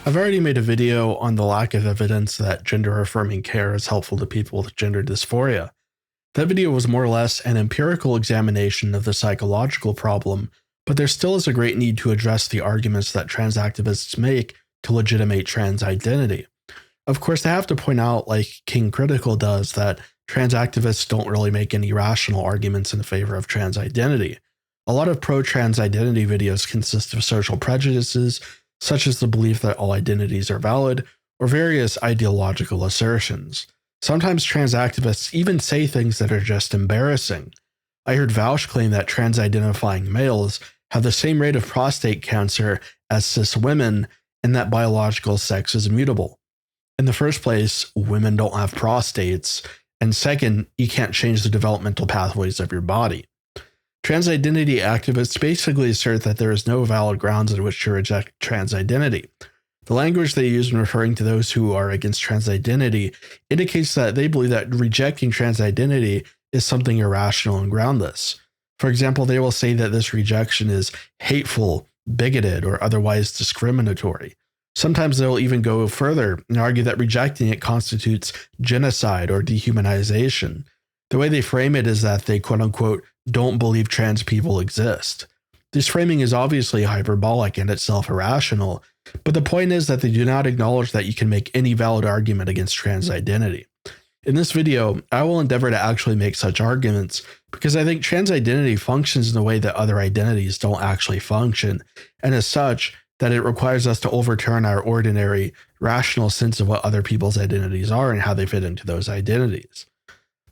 I've already made a video on the lack of evidence that gender-affirming care is helpful to people with gender dysphoria. That video was more or less an empirical examination of the psychological problem, but there still is a great need to address the arguments that trans activists make to legitimate trans identity. Of course, I have to point out, like King Critical does, that trans activists don't really make any rational arguments in favor of trans identity. A lot of pro-trans identity videos consist of social prejudices, such as the belief that all identities are valid, or various ideological assertions. Sometimes trans activists even say things that are just embarrassing. I heard Vaush claim that trans-identifying males have the same rate of prostate cancer as cis women and that biological sex is immutable. In the first place, women don't have prostates, and second, you can't change the developmental pathways of your body. Trans identity activists basically assert that there is no valid grounds on which to reject trans identity. The language they use when referring to those who are against trans identity indicates that they believe that rejecting trans identity is something irrational and groundless. For example, they will say that this rejection is hateful, bigoted, or otherwise discriminatory. Sometimes they'll even go further and argue that rejecting it constitutes genocide or dehumanization. The way they frame it is that they quote-unquote don't believe trans people exist. This framing is obviously hyperbolic and itself irrational, but the point is that they do not acknowledge that you can make any valid argument against trans identity. In this video, I will endeavor to actually make such arguments because I think trans identity functions in a way that other identities don't actually function, and as such, that it requires us to overturn our ordinary, rational sense of what other people's identities are and how they fit into those identities.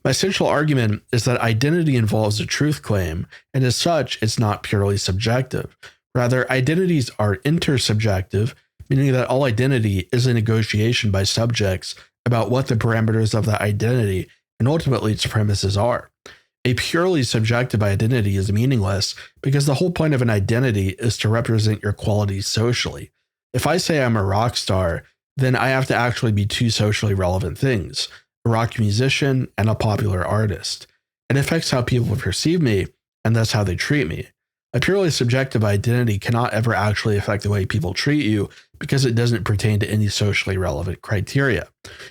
My central argument is that identity involves a truth claim, and as such, it's not purely subjective. Rather, identities are intersubjective, meaning that all identity is a negotiation by subjects about what the parameters of that identity and ultimately its premises are. A purely subjective identity is meaningless because the whole point of an identity is to represent your qualities socially. If I say I'm a rock star, then I have to actually be two socially relevant things: a rock musician and a popular artist. It affects how people perceive me, and that's how they treat me. A purely subjective identity cannot ever actually affect the way people treat you because it doesn't pertain to any socially relevant criteria.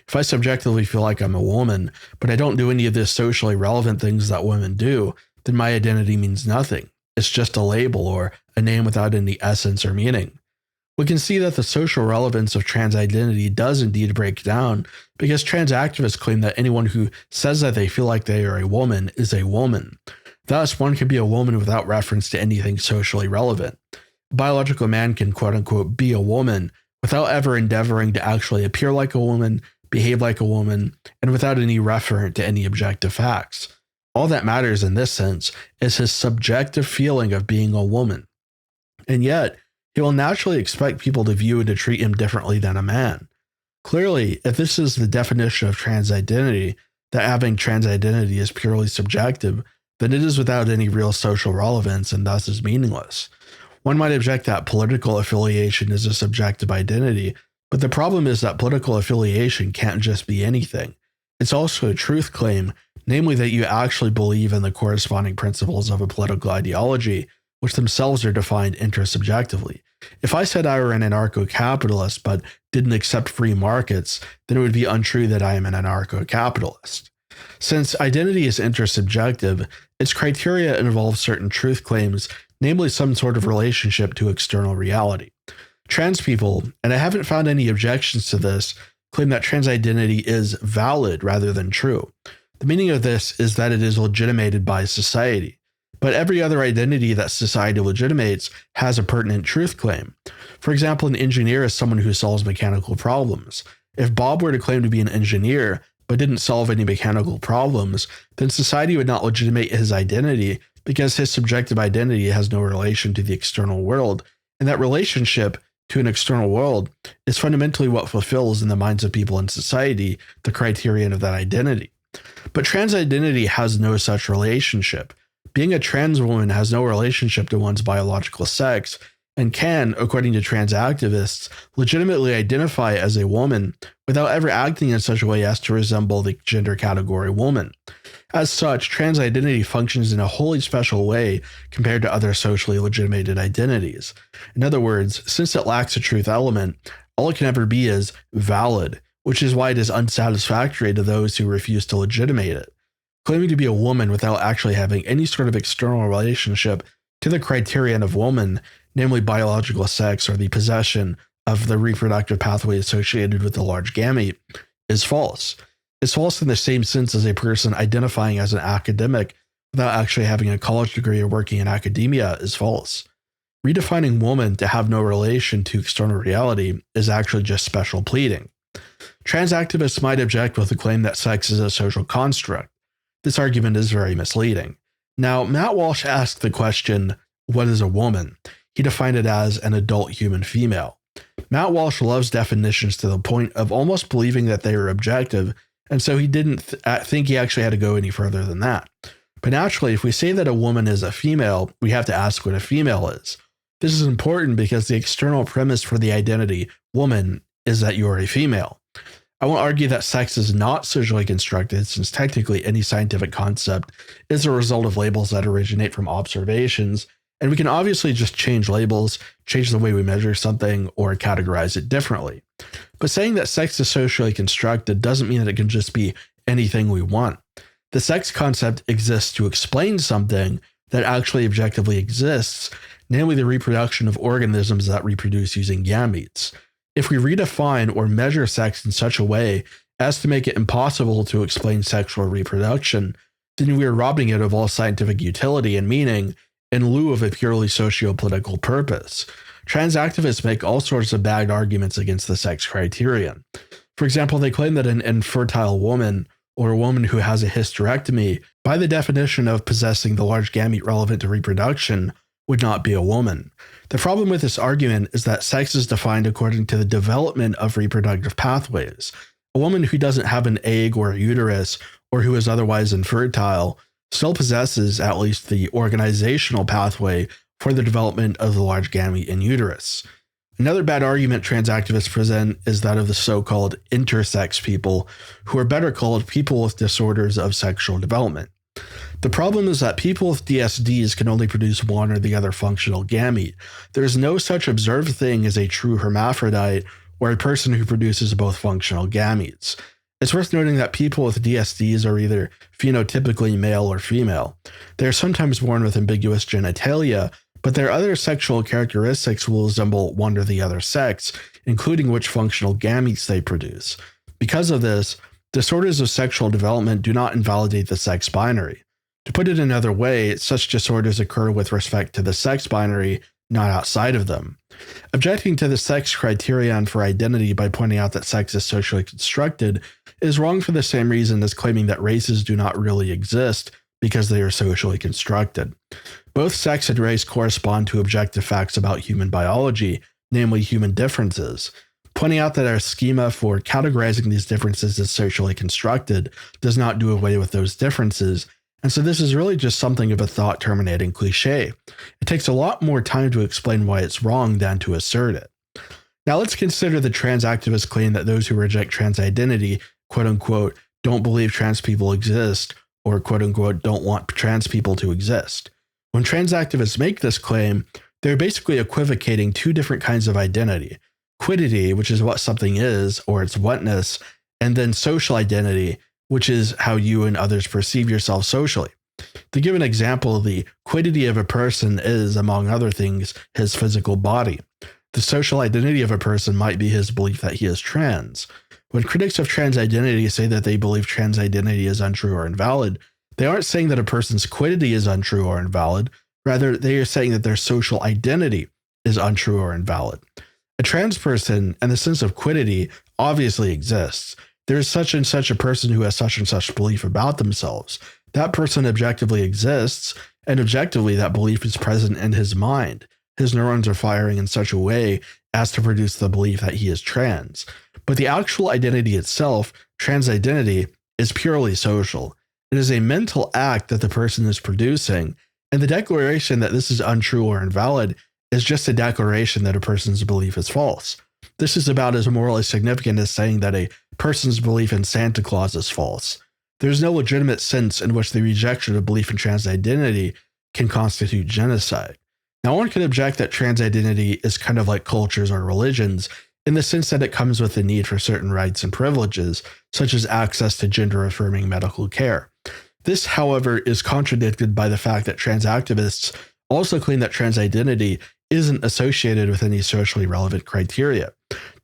If I subjectively feel like I'm a woman, but I don't do any of the socially relevant things that women do, then my identity means nothing. It's just a label or a name without any essence or meaning. We can see that the social relevance of trans identity does indeed break down because trans activists claim that anyone who says that they feel like they are a woman is a woman. Thus, one can be a woman without reference to anything socially relevant. A biological man can quote-unquote be a woman without ever endeavoring to actually appear like a woman, behave like a woman, and without any reference to any objective facts. All that matters in this sense is his subjective feeling of being a woman. And yet, he will naturally expect people to view and to treat him differently than a man. Clearly, if this is the definition of trans identity, that having trans identity is purely subjective, then it is without any real social relevance and thus is meaningless. One might object that political affiliation is a subjective identity, but the problem is that political affiliation can't just be anything. It's also a truth claim, namely that you actually believe in the corresponding principles of a political ideology, which themselves are defined intersubjectively. If I said I were an anarcho-capitalist but didn't accept free markets, then it would be untrue that I am an anarcho-capitalist. Since identity is intersubjective, its criteria involve certain truth claims, namely some sort of relationship to external reality. Trans people, and I haven't found any objections to this, claim that trans identity is valid rather than true. The meaning of this is that it is legitimated by society. But every other identity that society legitimates has a pertinent truth claim. For example, an engineer is someone who solves mechanical problems. If Bob were to claim to be an engineer, but didn't solve any mechanical problems, then society would not legitimate his identity because his subjective identity has no relation to the external world, and that relationship to an external world is fundamentally what fulfills in the minds of people in society the criterion of that identity. But trans identity has no such relationship. Being a trans woman has no relationship to one's biological sex and can, according to trans activists, legitimately identify as a woman without ever acting in such a way as to resemble the gender category woman. As such, trans identity functions in a wholly special way compared to other socially legitimated identities. In other words, since it lacks a truth element, All it can ever be is valid, which is why it is unsatisfactory to those who refuse to legitimate it. Claiming to be a woman without actually having any sort of external relationship to the criterion of woman, namely biological sex or the possession of the reproductive pathway associated with the large gamete, is false. It's false in the same sense as a person identifying as an academic without actually having a college degree or working in academia is false. Redefining woman to have no relation to external reality is actually just special pleading. Trans activists might object with the claim that sex is a social construct. This argument is very misleading. Now, Matt Walsh asked the question, what is a woman? He defined it as an adult human female. Matt Walsh loves definitions to the point of almost believing that they are objective, and so he didn't think he actually had to go any further than that. But naturally, if we say that a woman is a female, we have to ask what a female is. This is important because the external premise for the identity woman is that you are a female. I won't argue that sex is not socially constructed, since technically any scientific concept is a result of labels that originate from observations, and we can obviously just change labels, change the way we measure something, or categorize it differently. But saying that sex is socially constructed doesn't mean that it can just be anything we want. The sex concept exists to explain something that actually objectively exists, namely the reproduction of organisms that reproduce using gametes. If we redefine or measure sex in such a way as to make it impossible to explain sexual reproduction, then we are robbing it of all scientific utility and meaning in lieu of a purely socio-political purpose. Trans activists make all sorts of bad arguments against the sex criterion. For example, they claim that an infertile woman or a woman who has a hysterectomy, by the definition of possessing the large gamete relevant to reproduction, would not be a woman. The problem with this argument is that sex is defined according to the development of reproductive pathways. A woman who doesn't have an egg or a uterus, or who is otherwise infertile, still possesses at least the organizational pathway for the development of the large gamete in uterus. Another bad argument trans activists present is that of the so-called intersex people, who are better called people with disorders of sexual development. The problem is that people with DSDs can only produce one or the other functional gamete. There is no such observed thing as a true hermaphrodite or a person who produces both functional gametes. It's worth noting that people with DSDs are either phenotypically male or female. They are sometimes born with ambiguous genitalia, but their other sexual characteristics will resemble one or the other sex, including which functional gametes they produce. Because of this, disorders of sexual development do not invalidate the sex binary. To put it another way, such disorders occur with respect to the sex binary, not outside of them. Objecting to the sex criterion for identity by pointing out that sex is socially constructed is wrong for the same reason as claiming that races do not really exist because they are socially constructed. Both sex and race correspond to objective facts about human biology, namely human differences. Pointing out that our schema for categorizing these differences as socially constructed does not do away with those differences, and so this is really just something of a thought-terminating cliche. It takes a lot more time to explain why it's wrong than to assert it. Now let's consider the trans activist claim that those who reject trans identity, quote-unquote, don't believe trans people exist, or quote-unquote, don't want trans people to exist. When trans activists make this claim, they're basically equivocating two different kinds of identity. Quiddity, which is what something is, or its whatness, and then social identity, which is how you and others perceive yourself socially. To give an example, the quiddity of a person is, among other things, his physical body. The social identity of a person might be his belief that he is trans. When critics of trans identity say that they believe trans identity is untrue or invalid, they aren't saying that a person's quiddity is untrue or invalid. Rather, they are saying that their social identity is untrue or invalid. A trans person, in the sense of quiddity, obviously exists. There is such and such a person who has such and such belief about themselves. That person objectively exists, and objectively that belief is present in his mind. His neurons are firing in such a way as to produce the belief that he is trans. But the actual identity itself, trans identity, is purely social. It is a mental act that the person is producing, and the declaration that this is untrue or invalid is just a declaration that a person's belief is false. This is about as morally significant as saying that a person's belief in Santa Claus is false. There's no legitimate sense in which the rejection of belief in trans identity can constitute genocide. Now, one could object that trans identity is kind of like cultures or religions, in the sense that it comes with the need for certain rights and privileges, such as access to gender-affirming medical care. This, however, is contradicted by the fact that trans activists also claim that trans identity isn't associated with any socially relevant criteria.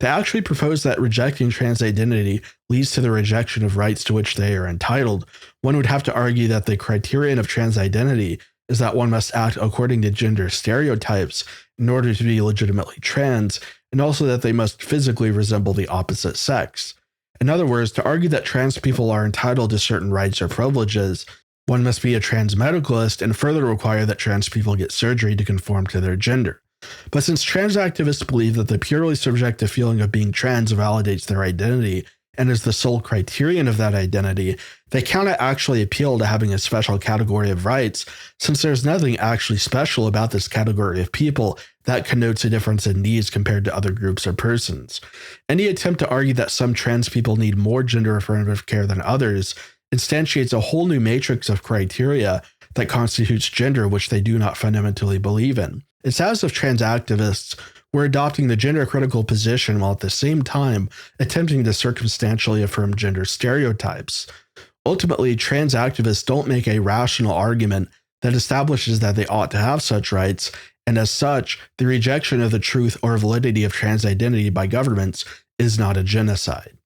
They actually propose that rejecting trans identity leads to the rejection of rights to which they are entitled. One would have to argue that the criterion of trans identity is that one must act according to gender stereotypes in order to be legitimately trans, and also that they must physically resemble the opposite sex. In other words, to argue that trans people are entitled to certain rights or privileges, one must be a trans medicalist and further require that trans people get surgery to conform to their gender. But since trans activists believe that the purely subjective feeling of being trans validates their identity and is the sole criterion of that identity, they cannot actually appeal to having a special category of rights, since there's nothing actually special about this category of people that connotes a difference in needs compared to other groups or persons. Any attempt to argue that some trans people need more gender-affirmative care than others instantiates a whole new matrix of criteria that constitutes gender which they do not fundamentally believe in. It's as if trans activists were adopting the gender-critical position while at the same time attempting to circumstantially affirm gender stereotypes. Ultimately, trans activists don't make a rational argument that establishes that they ought to have such rights, and as such, the rejection of the truth or validity of trans identity by governments is not a genocide.